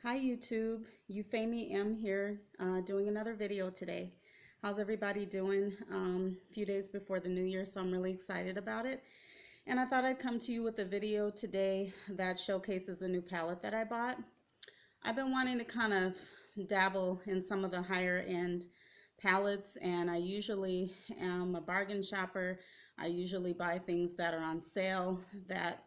Hi YouTube, Euphemie M here, doing another video today. How's everybody doing? A few days before the new year, so I'm really excited about it. And I thought I'd come to you with a video today that showcases a new palette that I bought. I've been wanting to kind of dabble in some of the higher end palettes, and I usually am a bargain shopper. I usually buy things that are on sale that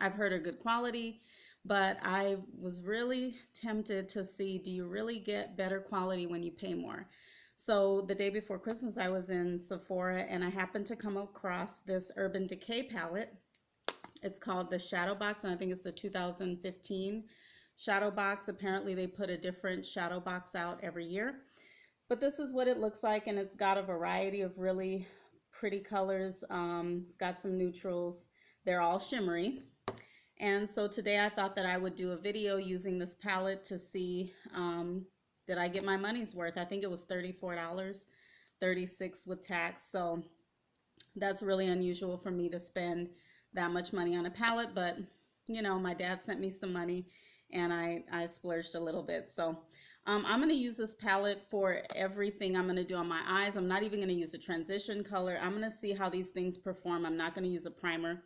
I've heard are good quality, but I was really tempted to see, do you really get better quality when you pay more? So the day before Christmas, I was in Sephora and I happened to come across this Urban Decay palette. It's called the Shadowbox, and I think it's the 2015 Shadowbox. Apparently they put a different Shadowbox out every year. But this is what it looks like, and it's got a variety of really pretty colors. It's got some neutrals. They're all shimmery. And so today I thought that I would do a video using this palette to see, did I get my money's worth? I think it was $34, $36 with tax. So that's really unusual for me to spend that much money on a palette, but you know, my dad sent me some money and I splurged a little bit. So I'm going to use this palette for everything I'm going to do on my eyes. I'm not even going to use a transition color. I'm going to see how these things perform. I'm not going to use a primer.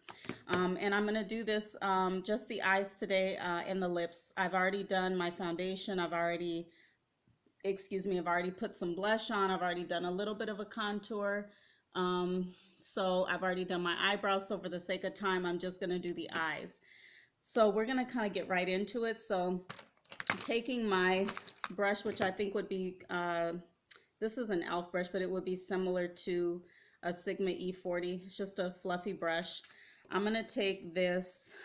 And I'm going to do this just the eyes today and the lips. I've already done my foundation. I've already put some blush on. I've already done a little bit of a contour. So I've already done my eyebrows. So for the sake of time, I'm just going to do the eyes. So we're going to kind of get right into it. So I'm taking my brush, which I think would be, this is an e.l.f. brush, but it would be similar to a Sigma E40. It's just a fluffy brush. I'm going to take this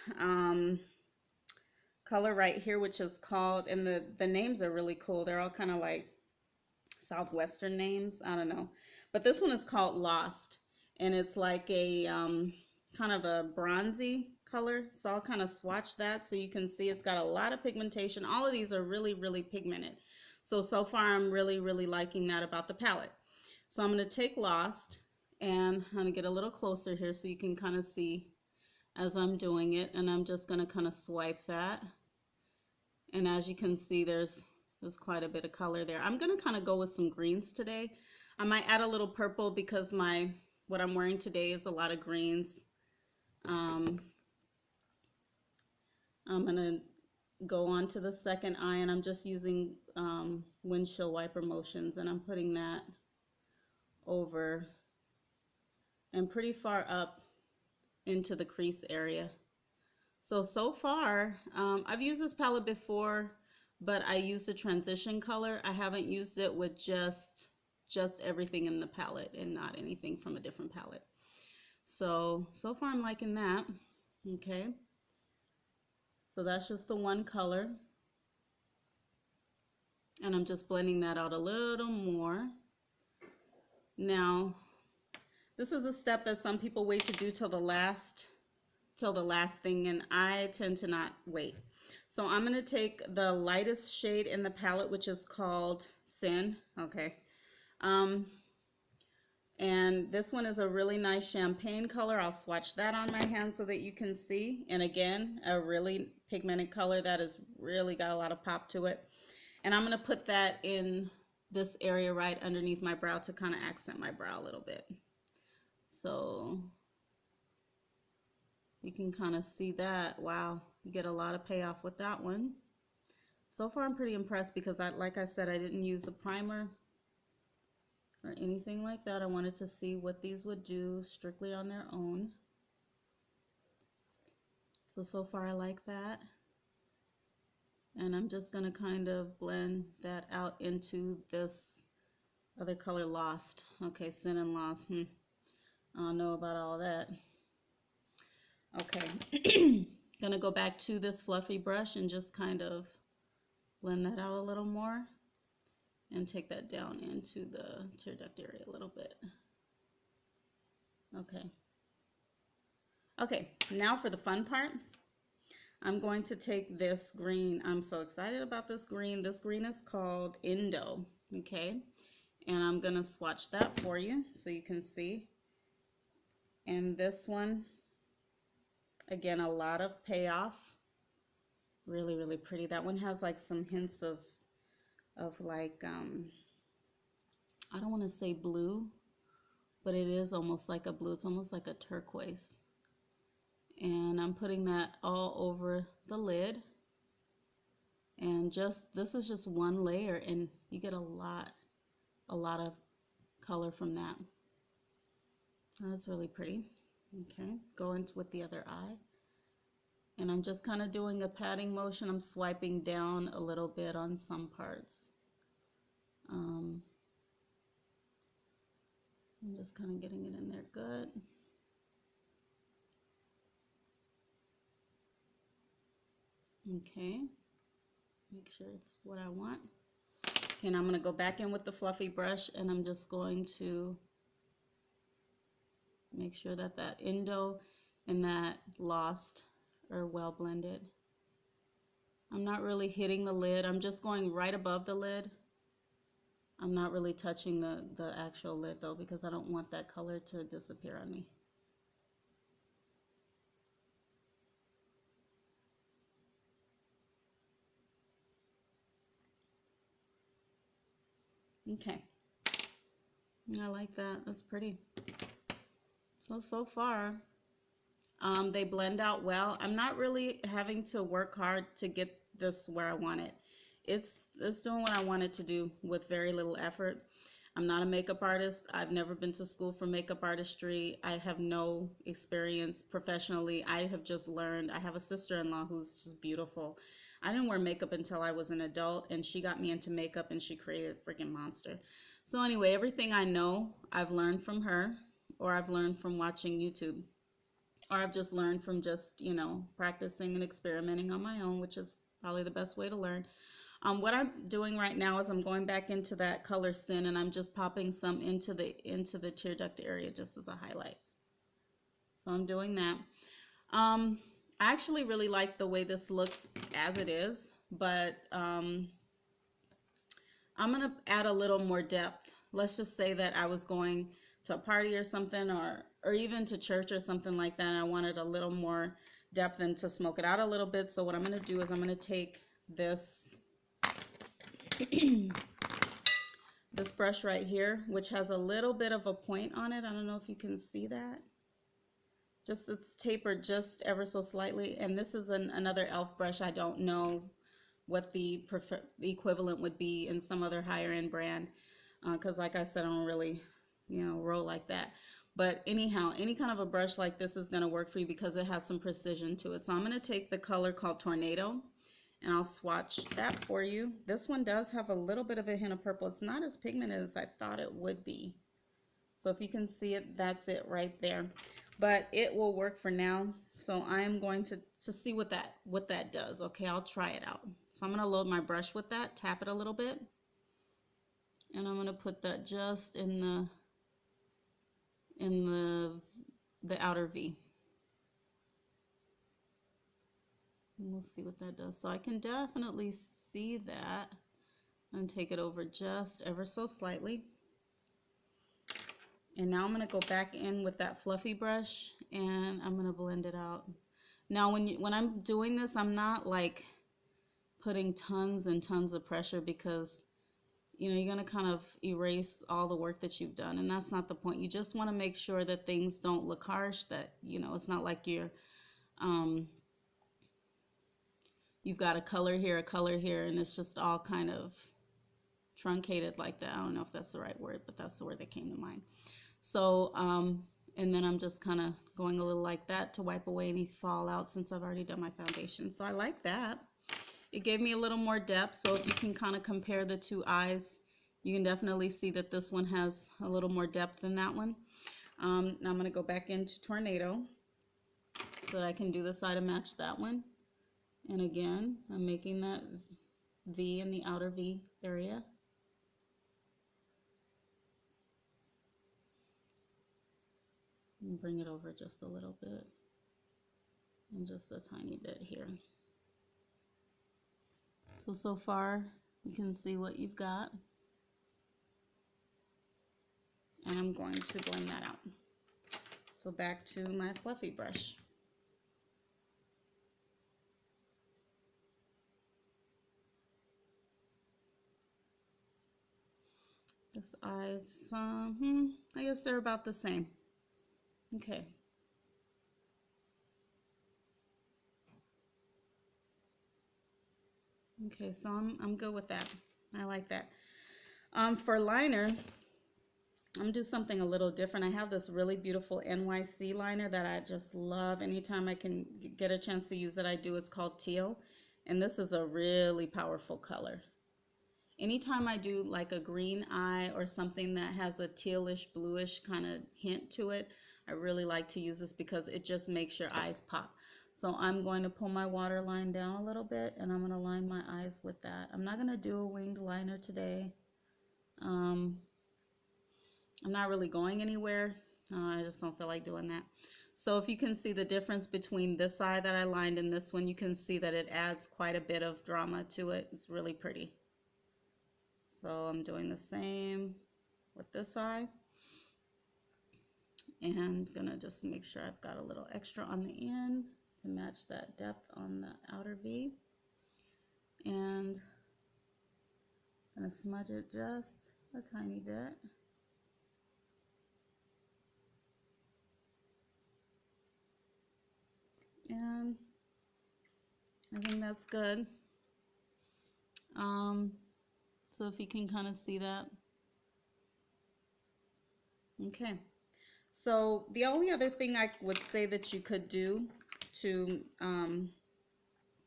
color right here, which is called, and the names are really cool. They're all kind of like Southwestern names. I don't know. But this one is called Lost, and it's like a kind of a bronzy color. So I'll kind of swatch that so you can see it's got a lot of pigmentation. All of these are really, really pigmented. So far I'm really, really liking that about the palette. So I'm going to take Lost, and I'm going to get a little closer here so you can kind of see as I'm doing it, and I'm just going to kind of swipe that. And as you can see, there's quite a bit of color there. I'm going to kind of go with some greens today. I might add a little purple because what I'm wearing today is a lot of greens. I'm going to go on to the second eye, and I'm just using windshield wiper motions, and I'm putting that over and pretty far up into the crease area. So far, I've used this palette before, but I used a transition color. I haven't used it with just everything in the palette and not anything from a different palette. So far I'm liking that. Okay. So that's just the one color. And I'm just blending that out a little more. Now, this is a step that some people wait to do till the last thing, and I tend to not wait. So I'm going to take the lightest shade in the palette, which is called Sin. Okay. And this one is a really nice champagne color. I'll swatch that on my hand so that you can see. And again, a really pigmented color that has really got a lot of pop to it. And I'm going to put that in this area right underneath my brow to kind of accent my brow a little bit. So you can kind of see that. Wow, you get a lot of payoff with that one. So far I'm pretty impressed because like I said, I didn't use a primer or anything like that. I wanted to see what these would do strictly on their own. So far I like that. And I'm just going to kind of blend that out into this other color, Lost. Okay, Sin and Lost. I don't know about all that. Okay, gonna go back to this fluffy brush and just kind of blend that out a little more and take that down into the tear duct area a little bit. Okay, now for the fun part. I'm going to take this green. I'm so excited about this green. This green is called Endo, okay? And I'm gonna swatch that for you so you can see. And this one, again, a lot of payoff, really, really pretty. That one has like some hints of like, I don't want to say blue, but it is almost like a blue. It's almost like a turquoise. And I'm putting that all over the lid. And just, this is just one layer, and you get a lot of color from that. That's really pretty. Okay, go into with the other eye. And I'm just kind of doing a patting motion. I'm swiping down a little bit on some parts. I'm just kind of getting it in there good. Okay, make sure it's what I want. And I'm going to go back in with the fluffy brush, and I'm just going to make sure that that Endo and that Lost are well blended. I'm not really hitting the lid. I'm just going right above the lid. I'm not really touching the actual lid though, because I don't want that color to disappear on me. Okay, I like that. That's pretty. So far, they blend out well. I'm not really having to work hard to get this where I want it. It's doing what I want it to do with very little effort. I'm not a makeup artist. I've never been to school for makeup artistry. I have no experience professionally. I have just learned. I have a sister-in-law who's just beautiful. I didn't wear makeup until I was an adult, and she got me into makeup, and she created a freaking monster. So anyway, everything I know, I've learned from her, or I've learned from watching YouTube, or I've just learned from just, you know, practicing and experimenting on my own, which is probably the best way to learn. What I'm doing right now is I'm going back into that color Sin, and I'm just popping some into the tear duct area just as a highlight. So I'm doing that. I actually really like the way this looks as it is, but I'm gonna add a little more depth. Let's just say that I was going to a party or something, or even to church or something like that, and I wanted a little more depth and to smoke it out a little bit. So what I'm gonna do is I'm gonna take this this brush right here, which has a little bit of a point on it. I don't know if you can see that. Just, it's tapered just ever so slightly. And this is another e.l.f. brush. I don't know what the equivalent would be in some other higher end brand, because like I said, I don't really, you know, roll like that. But anyhow, any kind of a brush like this is going to work for you because it has some precision to it. So I'm going to take the color called Tornado, and I'll swatch that for you. This one does have a little bit of a hint of purple. It's not as pigmented as I thought it would be. So if you can see it, that's it right there. But it will work for now. So I'm going to see what that does. Okay, I'll try it out. So I'm going to load my brush with that, tap it a little bit, and I'm going to put that just in the outer V. And we'll see what that does. So I can definitely see that, and take it over just ever so slightly. And now I'm going to go back in with that fluffy brush, and I'm going to blend it out. Now when I'm doing this, I'm not like putting tons and tons of pressure, because you know you're going to kind of erase all the work that you've done, and that's not the point. You just want to make sure that things don't look harsh, that you know it's not like you've got a color here, and it's just all kind of truncated like that. I don't know if that's the right word, but that's the word that came to mind. So, and then I'm just kind of going a little like that to wipe away any fallout since I've already done my foundation. So I like that. It gave me a little more depth. So if you can kind of compare the two eyes, you can definitely see that this one has a little more depth than that one. Now I'm going to go back into Tornado so that I can do this eye to match that one. And again, I'm making that V in the outer V area. And bring it over just a little bit, and just a tiny bit here. So far you can see what you've got, and I'm going to blend that out. So back to my fluffy brush. This eye's, I guess they're about the same. Okay. Okay, so I'm good with that. I like that. For liner, I'm gonna do something a little different. I have this really beautiful NYC liner that I just love. Anytime I can get a chance to use it, I do. It's called Teal, and this is a really powerful color. Anytime I do like a green eye or something that has a tealish, bluish kind of hint to it, I really like to use this because it just makes your eyes pop. So I'm going to pull my waterline down a little bit, and I'm going to line my eyes with that. I'm not going to do a winged liner today. I'm not really going anywhere. I just don't feel like doing that. So if you can see the difference between this eye that I lined and this one, you can see that it adds quite a bit of drama to it. It's really pretty. So I'm doing the same with this eye. And gonna just make sure I've got a little extra on the end to match that depth on the outer V. And gonna smudge it just a tiny bit. And I think that's good. So if you can kind of see that. Okay. So the only other thing I would say that you could do to, and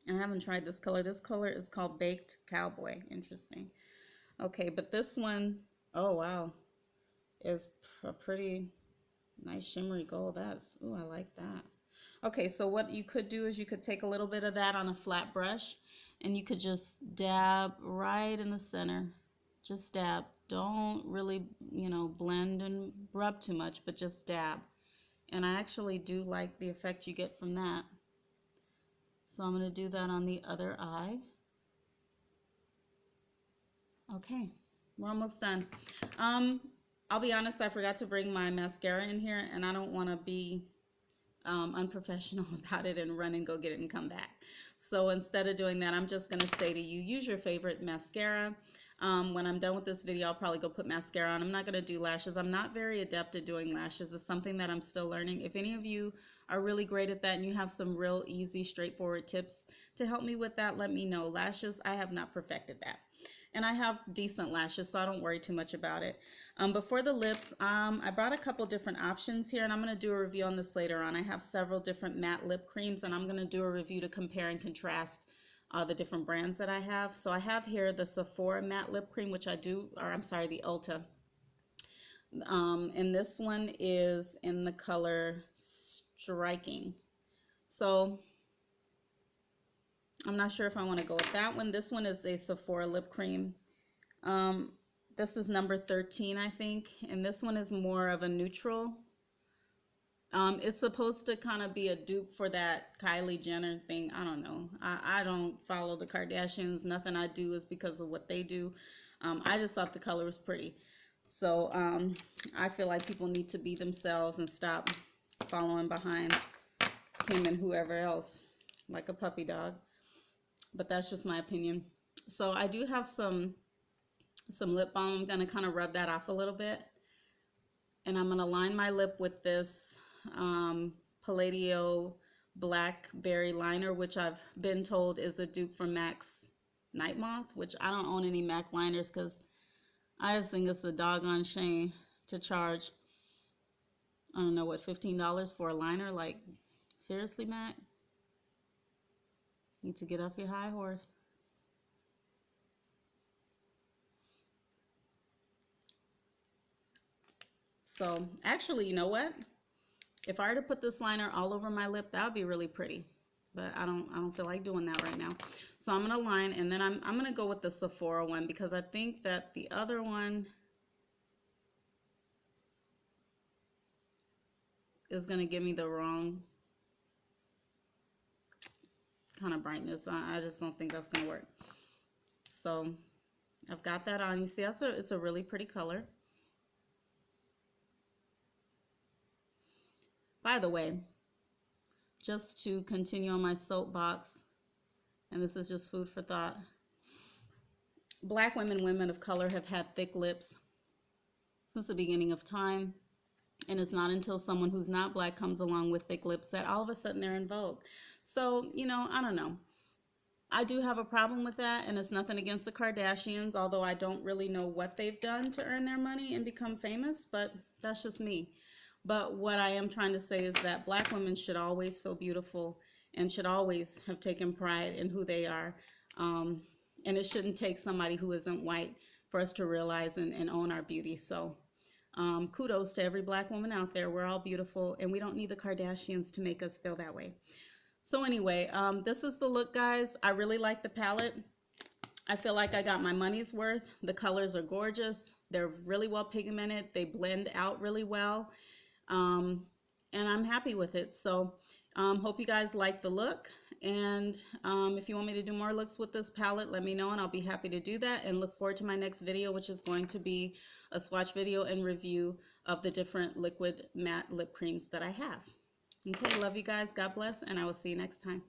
I haven't tried this color. This color is called Baked Cowboy. Interesting. Okay, but this one, oh wow, is a pretty nice shimmery gold. That's, ooh, I like that. Okay, so what you could do is you could take a little bit of that on a flat brush and you could just dab right in the center. Just dab. Don't really, blend and rub too much, but just dab. And I actually do like the effect you get from that. So I'm going to do that on the other eye. Okay, we're almost done. I'll be honest, I forgot to bring my mascara in here, and I don't want to be unprofessional about it and run and go get it and come back. So instead of doing that, I'm just going to say to you, use your favorite mascara. When I'm done with this video, I'll probably go put mascara on. I'm not going to do lashes. I'm not very adept at doing lashes. It's something that I'm still learning. If any of you are really great at that and you have some real easy, straightforward tips to help me with that, let me know. Lashes, I have not perfected that. And I have decent lashes, so I don't worry too much about it. But for the lips, I brought a couple different options here, and I'm going to do a review on this later on. I have several different matte lip creams, and I'm going to do a review to compare and contrast the different brands that I have. So I have here the Sephora Matte Lip Cream, which I do, or I'm sorry, the Ulta. And this one is in the color Striking. So I'm not sure if I want to go with that one. This one is a Sephora lip cream. This is number 13, I think. And this one is more of a neutral. It's supposed to kind of be a dupe for that Kylie Jenner thing. I don't know. I don't follow the Kardashians. Nothing I do is because of what they do. I just thought the color was pretty. So I feel like people need to be themselves and stop following behind him and whoever else like a puppy dog. But that's just my opinion. So I do have some lip balm. I'm going to kind of rub that off a little bit. And I'm going to line my lip with this Palladio BlackBerry liner, which I've been told is a dupe for MAC's Night Moth, which I don't own any MAC liners because I just think it's a doggone shame to charge, I don't know, what, $15 for a liner? Like, seriously, MAC? Need to get off your high horse. So actually, you know what? If I were to put this liner all over my lip, that would be really pretty. But I don't feel like doing that right now. So I'm gonna line, and then I'm gonna go with the Sephora one because I think that the other one is gonna give me the wrong kind of brightness. I just don't think that's gonna work. So I've got that on. You see, it's a really pretty color. By the way, just to continue on my soapbox, and this is just food for thought, Black women of color have had thick lips since the beginning of time. And it's not until someone who's not black comes along with thick lips that all of a sudden they're in vogue. So, you know, I don't know. I do have a problem with that, and it's nothing against the Kardashians, although I don't really know what they've done to earn their money and become famous, but that's just me. But what I am trying to say is that black women should always feel beautiful and should always have taken pride in who they are. And it shouldn't take somebody who isn't white for us to realize and own our beauty. So kudos to every black woman out there. We're all beautiful, and we don't need the Kardashians to make us feel that way. So anyway, this is the look, guys. I really like the palette. I feel like I got my money's worth. The colors are gorgeous. They're really well pigmented. They blend out really well. And I'm happy with it. So hope you guys like the look. And if you want me to do more looks with this palette, let me know, and I'll be happy to do that. And look forward to my next video, which is going to be a swatch video and review of the different liquid matte lip creams that I have. Okay, love you guys. God bless, and I will see you next time.